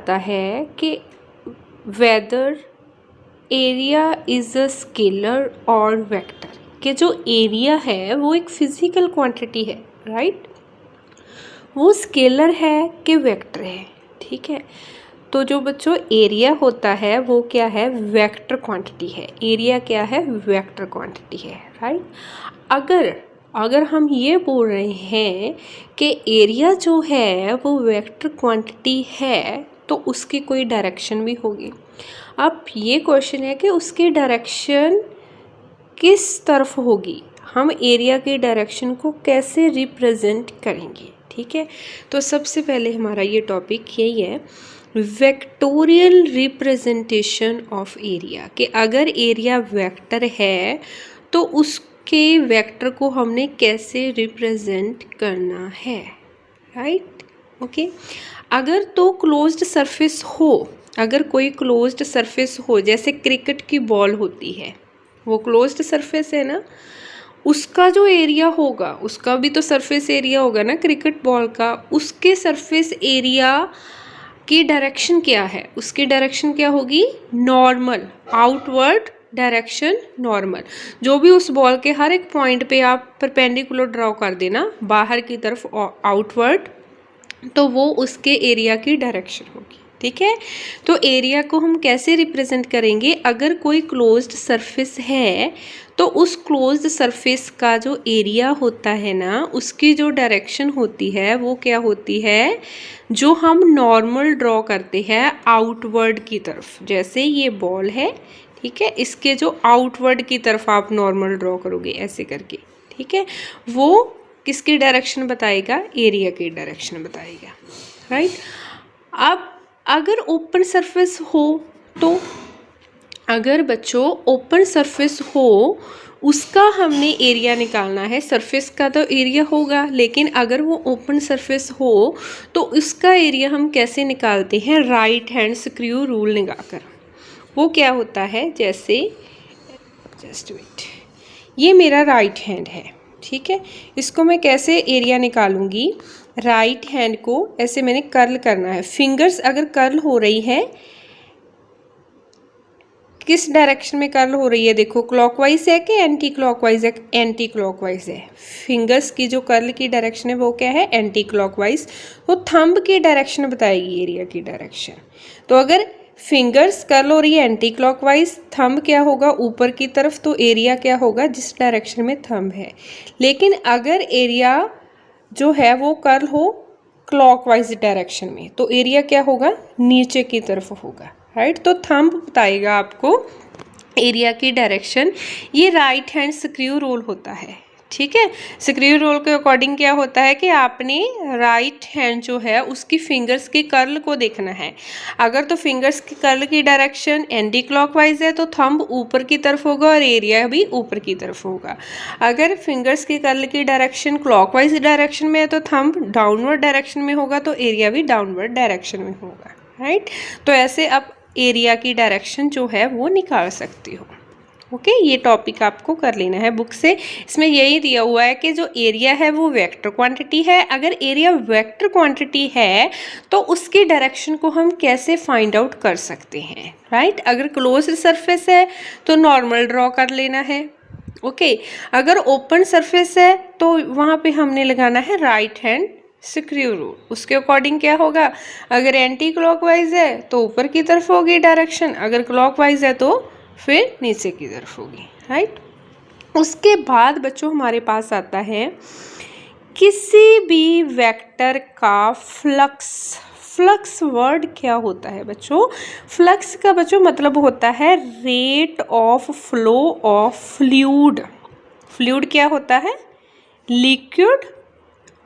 आता है कि whether area is a scalar और वेक्टर, कि जो एरिया है वो एक फिजिकल क्वांटिटी है, राइट। वो स्केलर है कि वेक्टर है, ठीक है। तो जो बच्चों एरिया होता है वो क्या है, वेक्टर क्वांटिटी है। एरिया क्या है, वेक्टर क्वांटिटी है, राइट। अगर हम ये बोल रहे हैं कि एरिया जो है वो वेक्टर क्वांटिटी है तो उसकी कोई डायरेक्शन भी होगी। अब ये क्वेश्चन है कि उसकी डायरेक्शन किस तरफ होगी, हम एरिया की डायरेक्शन को कैसे रिप्रेजेंट करेंगे, ठीक है। तो सबसे पहले हमारा ये टॉपिक यही है, वेक्टोरियल रिप्रेजेंटेशन ऑफ एरिया, कि अगर एरिया वेक्टर है तो उसके वेक्टर को हमने कैसे रिप्रेजेंट करना है, राइट, ओके। अगर तो क्लोज्ड सरफेस हो, अगर कोई क्लोज्ड सरफेस हो, जैसे क्रिकेट की बॉल होती है वो क्लोज्ड सरफेस है ना, उसका जो एरिया होगा उसका भी तो सरफेस एरिया होगा ना क्रिकेट बॉल का, उसके सरफेस एरिया की डायरेक्शन क्या है, उसकी डायरेक्शन क्या होगी, नॉर्मल, आउटवर्ड डायरेक्शन नॉर्मल। जो भी उस बॉल के हर एक पॉइंट पे आप परपेंडिकुलर ड्रॉ कर देना बाहर की तरफ आउटवर्ड, तो वो उसके एरिया की डायरेक्शन होगी, ठीक है। तो एरिया को हम कैसे रिप्रेजेंट करेंगे, अगर कोई क्लोज्ड सरफेस है तो उस क्लोज्ड सरफेस का जो एरिया होता है ना, उसकी जो डायरेक्शन होती है वो क्या होती है, जो हम नॉर्मल ड्रॉ करते हैं आउटवर्ड की तरफ। जैसे ये बॉल है, ठीक है, इसके जो आउटवर्ड की तरफ आप नॉर्मल ड्रॉ करोगे ऐसे करके, ठीक है, वो किसकी डायरेक्शन बताएगा, एरिया की डायरेक्शन बताएगा, राइट। अब अगर ओपन सरफेस हो तो, अगर बच्चों ओपन सरफेस हो उसका हमने एरिया निकालना है, सरफेस का तो एरिया होगा लेकिन अगर वो ओपन सरफेस हो तो उसका एरिया हम कैसे निकालते हैं, राइट हैंड स्क्रू रूल लगाकर। वो क्या होता है, जैसे जस्ट वेट, ये मेरा राइट हैंड है, ठीक है, इसको मैं कैसे एरिया निकालूंगी, राइट हैंड को ऐसे मैंने कर्ल करना है, फिंगर्स अगर कर्ल हो रही है, किस डायरेक्शन में कर्ल हो रही है, देखो क्लॉकवाइज है कि एंटी क्लॉकवाइज है, एंटी क्लॉकवाइज है। फिंगर्स की जो कर्ल की डायरेक्शन है वो क्या है, एंटी क्लॉकवाइज। तो थंब की डायरेक्शन बताएगी एरिया की डायरेक्शन। तो अगर फिंगर्स कर्ल हो रही है एंटी क्लॉकवाइज, थंब क्या होगा ऊपर की तरफ, तो एरिया क्या होगा जिस डायरेक्शन में थंब है। लेकिन अगर एरिया जो है वो कर्ल हो क्लॉकवाइज डायरेक्शन में तो एरिया क्या होगा, नीचे की तरफ होगा, राइट। तो थंब बताएगा आपको एरिया की डायरेक्शन। ये राइट हैंड स्क्रू रोल होता है, ठीक है। स्क्रू रोल के अकॉर्डिंग क्या होता है कि आपने राइट हैंड जो है उसकी फिंगर्स की कर्ल को देखना है। अगर तो फिंगर्स की कर्ल की डायरेक्शन एंटी क्लॉकवाइज है तो थंब ऊपर की तरफ होगा और एरिया भी ऊपर की तरफ होगा। अगर फिंगर्स की कर्ल की डायरेक्शन क्लॉकवाइज डायरेक्शन में है तो थंब डाउनवर्ड डायरेक्शन में होगा, तो एरिया भी डाउनवर्ड डायरेक्शन में होगा, राइट। तो ऐसे आप एरिया की डायरेक्शन जो है वो निकाल सकती हो, ओके। ये टॉपिक आपको कर लेना है बुक से। इसमें यही दिया हुआ है कि जो एरिया है वो वेक्टर क्वांटिटी है। अगर एरिया वेक्टर क्वांटिटी है तो उसकी डायरेक्शन को हम कैसे फाइंड आउट कर सकते हैं, राइट। अगर क्लोज सरफेस है तो नॉर्मल ड्रॉ कर लेना है, ओके। अगर ओपन सरफेस है तो वहाँ पे हमने लगाना है राइट हैंड स्क्रू रूल। उसके अकॉर्डिंग क्या होगा, अगर एंटी क्लॉकवाइज है तो ऊपर की तरफ होगी डायरेक्शन, अगर क्लॉकवाइज है तो फिर नीचे की तरफ होगी, राइट। उसके बाद बच्चों हमारे पास आता है किसी भी वेक्टर का फ्लक्स। फ्लक्स वर्ड क्या होता है बच्चों, फ्लक्स का बच्चों मतलब होता है rate of flow of fluid. Fluid क्या होता है, लिक्विड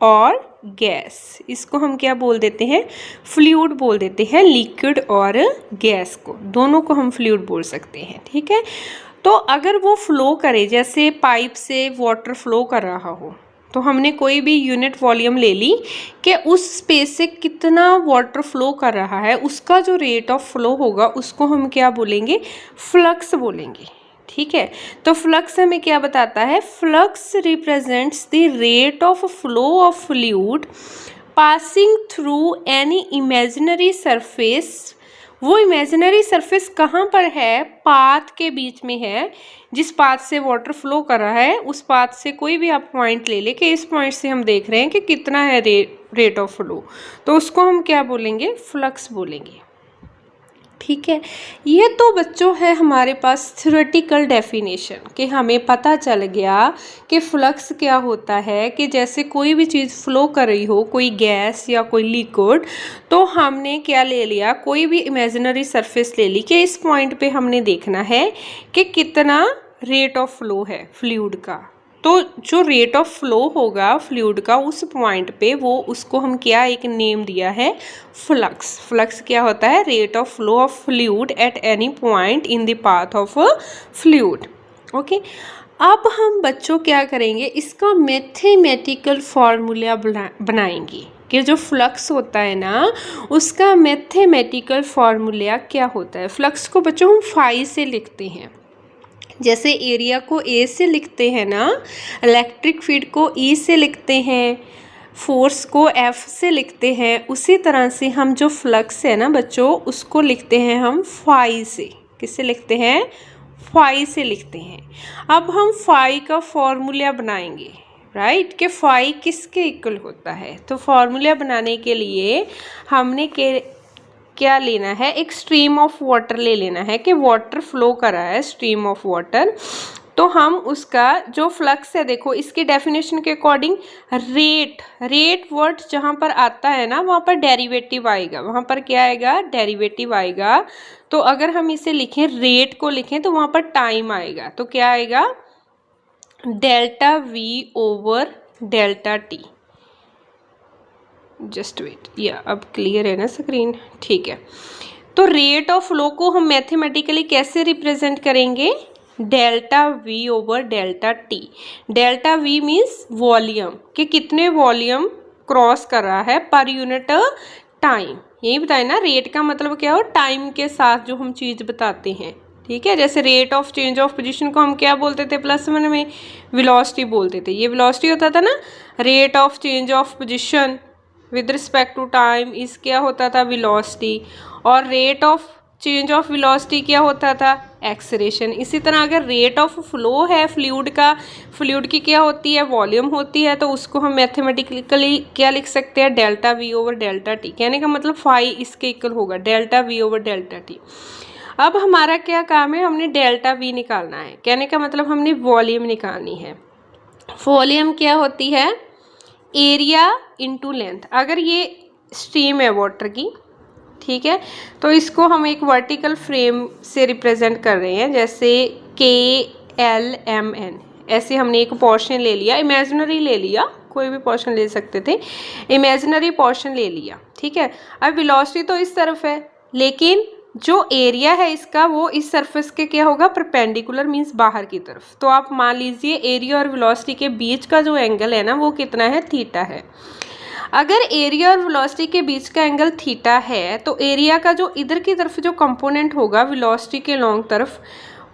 और गैस, इसको हम क्या बोल देते हैं, फ्लूइड बोल देते हैं। लिक्विड और गैस को दोनों को हम फ्लूइड बोल सकते हैं, ठीक है। तो अगर वो फ्लो करे, जैसे पाइप से वाटर फ्लो कर रहा हो, तो हमने कोई भी यूनिट वॉल्यूम ले ली कि उस स्पेस से कितना वाटर फ्लो कर रहा है, उसका जो रेट ऑफ फ्लो होगा उसको हम क्या बोलेंगे, फ्लक्स बोलेंगे, ठीक है। तो फ्लक्स हमें क्या बताता है, flux represents the rate of flow of fluid passing through any imaginary surface, वो इमेजिनरी सरफेस कहाँ पर है, पाथ के बीच में है, जिस पाथ से वाटर फ्लो कर रहा है उस पाथ से कोई भी आप पॉइंट ले लें कि इस पॉइंट से हम देख रहे हैं कि कितना है रेट ऑफ फ्लो, तो उसको हम क्या बोलेंगे, फ्लक्स बोलेंगे। ठीक है, ये तो बच्चों है हमारे पास थ्योरेटिकल डेफिनेशन कि हमें पता चल गया कि फ्लक्स क्या होता है, कि जैसे कोई भी चीज़ फ्लो कर रही हो, कोई गैस या कोई लिक्विड, तो हमने क्या ले लिया, कोई भी इमेजिनरी सरफेस ले ली कि इस पॉइंट पे हमने देखना है कि कितना रेट ऑफ फ्लो है फ्लूइड का। तो जो रेट ऑफ फ्लो होगा फ्लूइड का उस पॉइंट पे, वो उसको हम क्या एक नेम दिया है, फ्लक्स। फ्लक्स क्या होता है, rate of flow of fluid at any point in the path of fluid. Okay, अब हम बच्चों क्या करेंगे, इसका मैथमेटिकल फॉर्मूला बनाएंगे कि जो फ्लक्स होता है ना उसका मैथमेटिकल फॉर्मूला क्या होता है। फ्लक्स को बच्चों हम फाई से लिखते हैं, जैसे एरिया को ए से लिखते हैं ना, इलेक्ट्रिक फील्ड को ई से लिखते हैं, फोर्स को एफ से लिखते हैं, उसी तरह से हम जो फ्लक्स है ना बच्चों उसको लिखते हैं हम फाई से। किससे लिखते हैं, फाई से लिखते हैं। अब हम फाई का फॉर्मूला बनाएंगे, राइट, कि फाई किसके इक्वल होता है। तो फॉर्मूला बनाने के लिए हमने क्या लेना है, एक स्ट्रीम ऑफ वाटर ले लेना है कि वाटर फ्लो कर रहा है, स्ट्रीम ऑफ वाटर। तो हम उसका जो फ्लक्स है, देखो इसकी डेफिनेशन के अकॉर्डिंग रेट वर्ड जहाँ पर आता है ना वहाँ पर डेरिवेटिव आएगा, वहाँ पर क्या आएगा, डेरिवेटिव आएगा। तो अगर हम इसे लिखें, रेट को लिखें तो वहाँ पर टाइम आएगा, तो क्या आएगा, delta v over delta t. Just wait, या अब क्लियर है ना स्क्रीन, ठीक है। तो रेट ऑफ फ्लो को हम मैथमेटिकली कैसे रिप्रेजेंट करेंगे, delta v over delta T. Delta we means volume, कि कितने वॉल्यूम क्रॉस कर रहा है पर यूनिट टाइम। यही बताए ना, रेट का मतलब क्या हो, टाइम के साथ जो हम चीज़ बताते हैं। ठीक है, जैसे rate of change of position को हम क्या बोलते थे, +1 में वेलोसिटी बोलते थे। ये वेलोसिटी होता था ना, rate of change of position with respect to time is क्या होता था, वेलोसिटी। और rate of change of velocity क्या होता था, एक्सेलरेशन। इसी तरह अगर रेट ऑफ फ्लो है फ्लूइड का, फ्लूइड की क्या होती है, वॉल्यूम होती है, तो उसको हम मैथमेटिकली क्या लिख सकते हैं, delta v over delta T. कहने का मतलब फाई इसके इक्वल होगा, delta v over delta T. अब हमारा क्या काम है, हमने डेल्टा वी निकालना है। कहने का मतलब हमने वॉल्यूम निकालनी है। वॉल्यूम क्या होती है, एरिया इंटू लेंथ। अगर ये स्ट्रीम है वाटर की, ठीक है, तो इसको हम एक वर्टिकल फ्रेम से रिप्रेजेंट कर रहे हैं, जैसे KLMN। ऐसे हमने एक पोर्शन ले लिया, इमेजिनरी ले लिया, कोई भी पोर्शन ले सकते थे, इमेजिनरी पोर्शन ले लिया। ठीक है, अब वेलोसिटी तो इस तरफ है, लेकिन जो एरिया है इसका वो इस सरफेस के क्या होगा, परपेंडिकुलर, मींस बाहर की तरफ। तो आप मान लीजिए एरिया और वेलोसिटी के बीच का जो एंगल है ना वो कितना है, थीटा है। अगर एरिया और वेलोसिटी के बीच का एंगल थीटा है तो एरिया का जो इधर की तरफ जो कंपोनेंट होगा वेलोसिटी के लॉन्ग तरफ,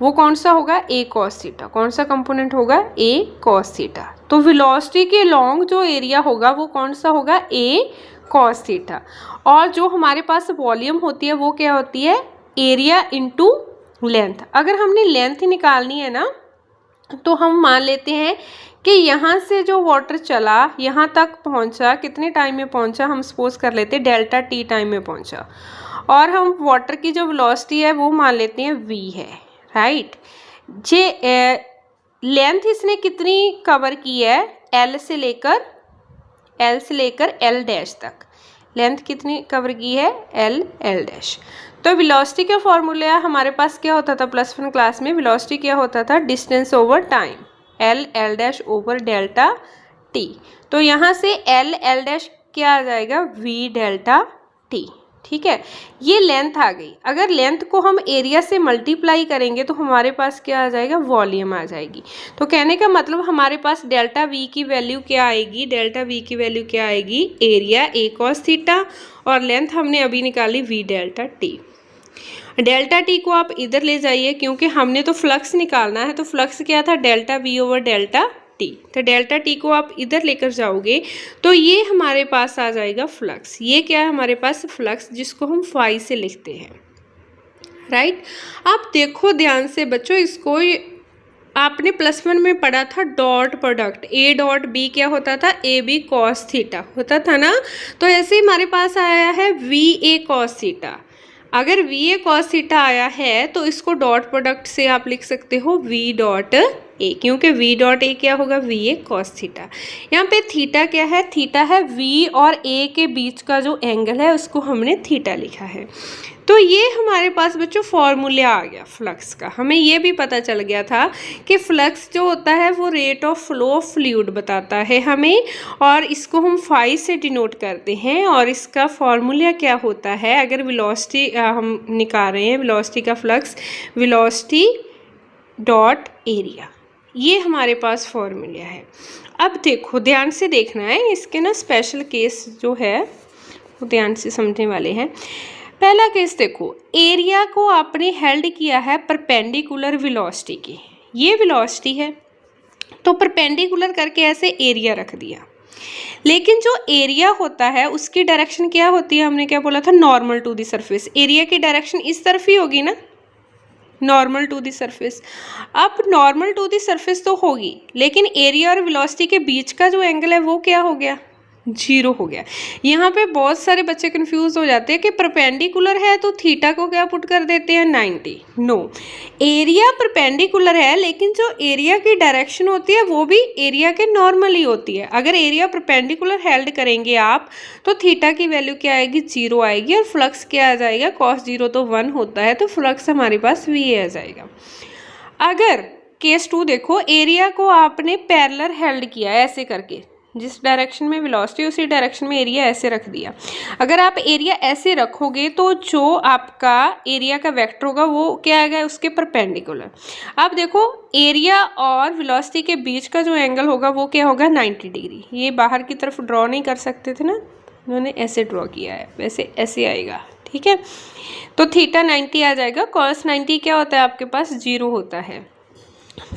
वो कौन सा होगा, a cos थीटा। कौन सा कंपोनेंट होगा, a cos थीटा। तो वेलोसिटी के लॉन्ग जो एरिया होगा वो कौन सा होगा, a cos थीटा। और जो हमारे पास वॉल्यूम होती है वो क्या होती है, एरिया इंटू लेंथ। अगर हमने लेंथ निकालनी है ना तो हम मान लेते हैं कि यहाँ से जो वाटर चला यहाँ तक पहुँचा, कितने टाइम में पहुँचा, हम सपोज कर लेते हैं डेल्टा टी टाइम में पहुँचा। और हम वाटर की जो वेलोसिटी है वो मान लेते हैं v है, राइट। लेंथ इसने कितनी कवर की है, L से लेकर L डैश तक लेंथ कितनी कवर की है, L डैश। तो वेलोसिटी का फॉर्मूला हमारे पास क्या होता था, +1 क्लास में वेलोसिटी क्या होता था, distance over time, L dash over delta T. तो यहाँ से L डैश क्या आ जाएगा, V डेल्टा टी। ठीक है, ये लेंथ आ गई। अगर लेंथ को हम एरिया से मल्टीप्लाई करेंगे तो हमारे पास क्या आ जाएगा, वॉल्यूम आ जाएगी। तो कहने का मतलब हमारे पास डेल्टा वी की वैल्यू क्या आएगी, डेल्टा वी की वैल्यू क्या आएगी, एरिया a cos थीटा और लेंथ हमने अभी निकाली v delta T. Delta T को आप इधर ले जाइए क्योंकि हमने तो फ्लक्स निकालना है, तो फ्लक्स क्या था, delta v over delta T, तो डेल्टा टी को आप इधर लेकर जाओगे तो ये हमारे पास आ जाएगा फ्लक्स। ये क्या है हमारे पास फ्लक्स, जिसको हम फाई से लिखते हैं, राइट। आप देखो ध्यान से बच्चों, इसको आपने +1 में पढ़ा था dot product, A dot B क्या होता था, ए बी कॉस थीटा होता था ना। तो ऐसे ही हमारे पास आया है वी ए कॉस थीटा। अगर वी ए कॉस थीटा आया है तो इसको डॉट प्रोडक्ट से आप लिख सकते हो वी डॉट ए, क्योंकि वी डॉट ए क्या होगा, वी ए कॉस थीटा। यहाँ पे थीटा क्या है, थीटा है वी और ए के बीच का जो एंगल है उसको हमने थीटा लिखा है। तो ये हमारे पास बच्चों फॉर्मूला आ गया फ्लक्स का। हमें ये भी पता चल गया था कि फ्लक्स जो होता है वो rate of flow of fluid बताता है हमें, और इसको हम फाई से डिनोट करते हैं। और इसका फॉर्मूला क्या होता है, अगर वेलोसिटी हम निकाल रहे हैं, वेलोसिटी का फ्लक्स, वेलोसिटी डॉट एरिया, ये हमारे पास फॉर्मूला है। अब देखो ध्यान से देखना है, इसके ना स्पेशल केस जो है वो ध्यान से समझने वाले हैं। पहला केस देखो, एरिया को आपने हेल्ड किया है परपेंडिकुलर वेलोसिटी की, ये वेलोसिटी है तो परपेंडिकुलर करके ऐसे एरिया रख दिया। लेकिन जो एरिया होता है उसकी डायरेक्शन क्या होती है, हमने क्या बोला था, normal to the surface. Area की डायरेक्शन इस तरफ ही होगी ना, नॉर्मल टू द सरफेस। अब नॉर्मल टू द सरफेस तो होगी, लेकिन एरिया और वेलोसिटी के बीच का जो एंगल है वो क्या हो गया, 0 हो गया। यहाँ पे बहुत सारे बच्चे कंफ्यूज हो जाते हैं कि परपेंडिकुलर है तो थीटा को क्या पुट कर देते हैं 90। नो, एरिया परपेंडिकुलर है लेकिन जो एरिया की डायरेक्शन होती है वो भी एरिया के नॉर्मल ही होती है। अगर एरिया परपेंडिकुलर हेल्ड करेंगे आप तो थीटा की वैल्यू क्या आएगी, 0 आएगी, और फ्लक्स क्या आ जाएगा, cos 0 तो 1 होता है, तो फ्लक्स हमारे पास V आ जाएगा। अगर केस 2 देखो, एरिया को आपने पैरेलल हेल्ड किया है ऐसे करके, जिस डायरेक्शन में वेलोसिटी उसी डायरेक्शन में एरिया ऐसे रख दिया। अगर आप एरिया ऐसे रखोगे तो जो आपका एरिया का वेक्टर होगा वो क्या आएगा, उसके परपेंडिकुलर। अब देखो एरिया और वेलोसिटी के बीच का जो एंगल होगा वो क्या होगा, 90 डिग्री। ये बाहर की तरफ ड्रॉ नहीं कर सकते थे ना, उन्होंने ऐसे ड्रॉ किया है, वैसे ऐसे आएगा, ठीक है। तो थीटा 90 आ जाएगा, cos 90 क्या होता है आपके पास, 0 होता है।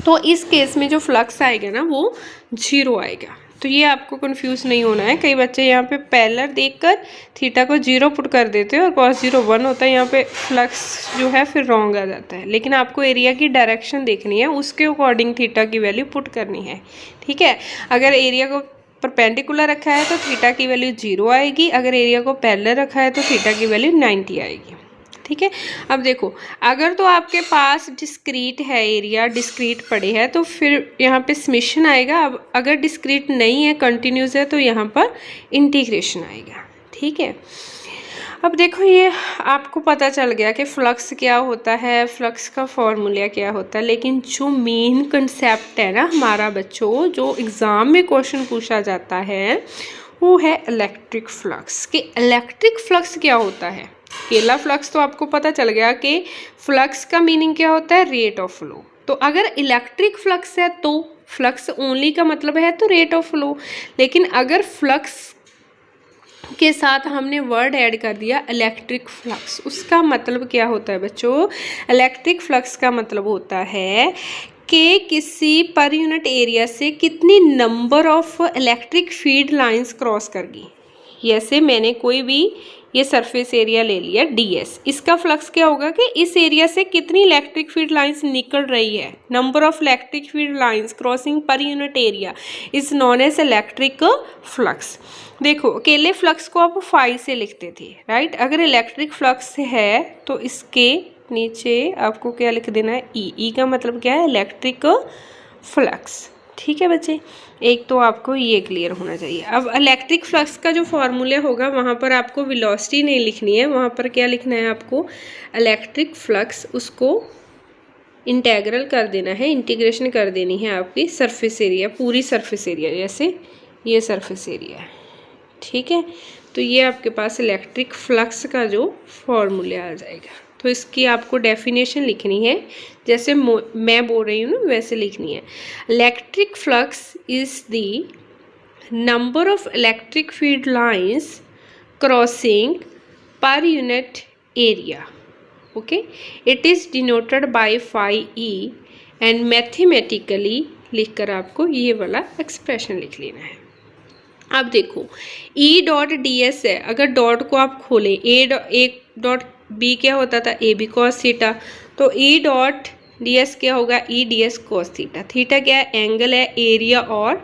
तो इस केस में जो फ्लक्स आएगा ना वो 0 आएगा। तो ये आपको कंफ्यूज नहीं होना है। कई बच्चे यहाँ पे पैरेलल देखकर थीटा को 0 पुट कर देते हैं और cos 0 1 होता है, यहाँ पे फ्लक्स जो है फिर रॉन्ग आ जाता है। लेकिन आपको एरिया की डायरेक्शन देखनी है, उसके अकॉर्डिंग थीटा की वैल्यू पुट करनी है, ठीक है। अगर एरिया को परपेंडिकुलर रखा है तो थीटा की वैल्यू 0 आएगी, अगर एरिया को पैरेलल रखा है तो थीटा की वैल्यू 90 आएगी, ठीक है। अब देखो अगर तो आपके पास डिस्क्रीट है, एरिया डिस्क्रीट पड़े हैं तो फिर यहाँ पे समेशन आएगा। अब अगर डिस्क्रीट नहीं है, कंटिन्यूस है, तो यहाँ पर इंटीग्रेशन आएगा, ठीक है। अब देखो ये आपको पता चल गया कि फ्लक्स क्या होता है, फ्लक्स का फॉर्मूला क्या होता है। लेकिन जो मेन कंसेप्ट है ना हमारा बच्चों, जो एग्ज़ाम में क्वेश्चन पूछा जाता है वो है इलेक्ट्रिक फ्लक्स। कि इलेक्ट्रिक फ्लक्स क्या होता है। केला फ्लक्स तो आपको पता चल गया कि फ्लक्स का मीनिंग क्या होता है, रेट ऑफ फ्लो। तो अगर इलेक्ट्रिक फ्लक्स है तो फ्लक्स ओनली का मतलब है तो रेट ऑफ फ्लो। लेकिन अगर फ्लक्स के साथ हमने वर्ड ऐड कर दिया इलेक्ट्रिक फ्लक्स, उसका मतलब क्या होता है बच्चों, इलेक्ट्रिक फ्लक्स का मतलब होता है कि किसी पर यूनिट एरिया से कितनी number of electric field lines cross करगी। जैसे मैंने कोई भी ये सरफेस एरिया ले लिया ds, इसका फ्लक्स क्या होगा कि इस एरिया से कितनी इलेक्ट्रिक फील्ड लाइंस निकल रही है, number of electric field lines crossing per unit area is known as electric flux. देखो अकेले फ्लक्स को आप फाई से लिखते थे, राइट। अगर इलेक्ट्रिक फ्लक्स है तो इसके नीचे आपको क्या लिख देना है, ई का मतलब क्या है, इलेक्ट्रिक फ्लक्स, ठीक है बच्चे। एक तो आपको ये क्लियर होना चाहिए। अब इलेक्ट्रिक फ्लक्स का जो फॉर्मूला होगा वहाँ पर आपको वेलोसिटी नहीं लिखनी है, वहाँ पर क्या लिखना है आपको, इलेक्ट्रिक फ्लक्स, उसको इंटेग्रल कर देना है, इंटीग्रेशन कर देनी है आपकी सरफेस एरिया, पूरी सरफेस एरिया, जैसे ये सरफेस एरिया है, ठीक है। तो ये आपके पास इलेक्ट्रिक फ्लक्स का जो फॉर्मूला आ जाएगा। तो इसकी आपको डेफिनेशन लिखनी है, जैसे मैं बोल रही हूँ ना वैसे लिखनी है। Electric flux is the number of electric field lines crossing per unit area, okay. It is denoted by phi e and mathematically लिखकर आपको ये वाला एक्सप्रेशन लिख लेना है। अब देखो ई डॉट डी एस है, अगर डॉट को आप खोलें ए डॉट बी क्या होता था ए बी कॉस थीटा, तो ई डॉट डी एस क्या होगा E D S cos theta. Theta क्या है एंगल है एरिया और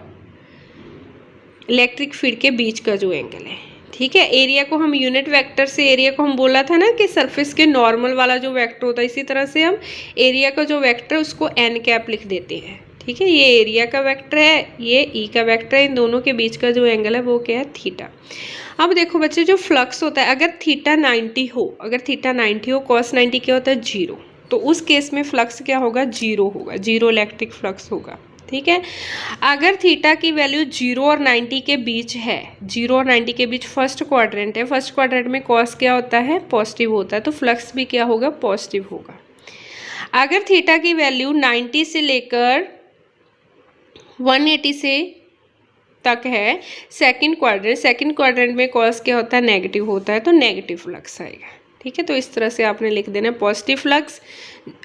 इलेक्ट्रिक फील्ड के बीच का जो एंगल है, ठीक है। एरिया को हम यूनिट वेक्टर से, एरिया को हम बोला था ना कि सरफेस के नॉर्मल वाला जो वेक्टर होता है, इसी तरह से हम एरिया का जो वेक्टर उसको एन कैप लिख देते हैं, ठीक है। ये एरिया का वेक्टर है, ये ई का वेक्टर है, इन दोनों के बीच का जो एंगल है वो क्या है थीटा। अब देखो बच्चे जो फ्लक्स होता है अगर थीटा 90 हो, अगर थीटा 90 हो कॉस 90 क्या होता है 0, तो उस केस में फ्लक्स क्या होगा 0 होगा, 0 इलेक्ट्रिक फ्लक्स होगा, ठीक है। अगर थीटा की वैल्यू 0 और 90 के बीच है, 0 और 90 के बीच फर्स्ट क्वाड्रेंट है, फर्स्ट क्वाड्रेंट में कॉस क्या होता है पॉजिटिव होता है, तो फ्लक्स भी क्या होगा पॉजिटिव होगा। अगर थीटा की वैल्यू 90 से लेकर 180 से तक है सेकंड क्वाड्रेंट में कॉस क्या होता है नेगेटिव होता है, तो नेगेटिव फ्लक्स आएगा, ठीक है। तो इस तरह से आपने लिख देना पॉजिटिव फ्लक्स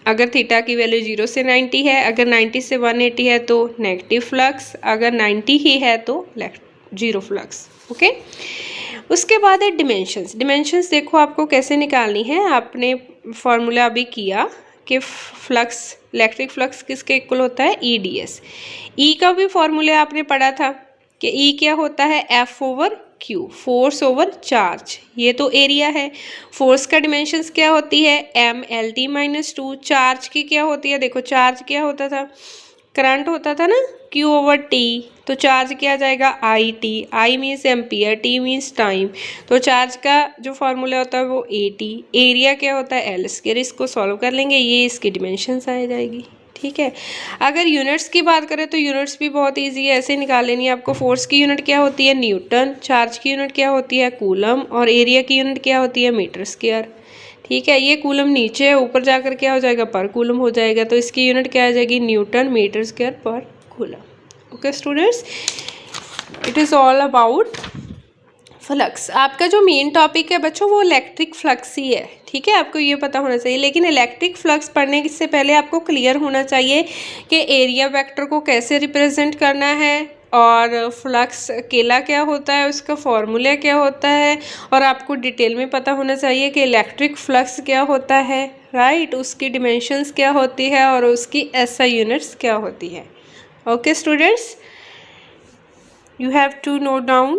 अगर थीटा की वैल्यू 0 से 90 है, अगर 90 से 180 है तो नेगेटिव फ्लक्स, अगर 90 ही है तो 0 फ्लक्स, ओके। उसके बाद है डिमेंशंस देखो आपको कैसे निकालनी है, आपने फॉर्मूला अभी किया कि फ्लक्स इलेक्ट्रिक फ्लक्स किसके इक्वल होता है ई डी एस। ई का भी फॉर्मूला आपने पढ़ा था कि ई क्या होता है F over Q, force over charge, ये तो एरिया है। फोर्स का डिमेंशंस क्या होती है M L T minus 2, charge की क्या होती है देखो चार्ज क्या होता था करंट होता था ना क्यू ओवर टी, तो चार्ज क्या आ जाएगा I T, I means ampere, T means time, तो चार्ज का जो फॉर्मूला होता है वो ए टी, एरिया क्या होता है एल स्क्वायर, इसको सॉल्व कर लेंगे ये इसकी डिमेंशंस आ जाएगी, ठीक है। अगर यूनिट्स की बात करें तो यूनिट्स भी बहुत इजी है, ऐसे निकाल लेनी है आपको। फोर्स की यूनिट क्या होती है न्यूटन, चार्ज की यूनिट क्या होती है कूलम, और एरिया की यूनिट क्या होती है मीटर स्क्वायर, ठीक है। ये कूलम नीचे है, ऊपर जाकर क्या हो जाएगा पर कूलम हो जाएगा, तो इसकी यूनिट क्या आ जाएगी न्यूटन मीटर स्क्वायर पर coulomb. Okay students, it is all about flux. आपका जो मेन टॉपिक है बच्चों वो इलेक्ट्रिक फ्लक्स ही है, ठीक है। आपको ये पता होना चाहिए, लेकिन इलेक्ट्रिक फ्लक्स पढ़ने से पहले आपको क्लियर होना चाहिए कि एरिया वेक्टर को कैसे रिप्रेजेंट करना है, और फ्लक्स अकेला क्या होता है, उसका फॉर्मूला क्या होता है, और आपको डिटेल में पता होना चाहिए कि इलेक्ट्रिक फ्लक्स क्या होता है, राइट, उसकी डिमेंशंस क्या होती है और उसकी एसआई यूनिट्स क्या होती है। Okay students, you have to note down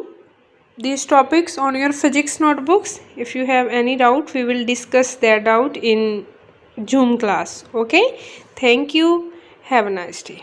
these topics on your physics notebooks. If you have any doubt we will discuss that doubt in Zoom class. Okay, thank you, have a nice day.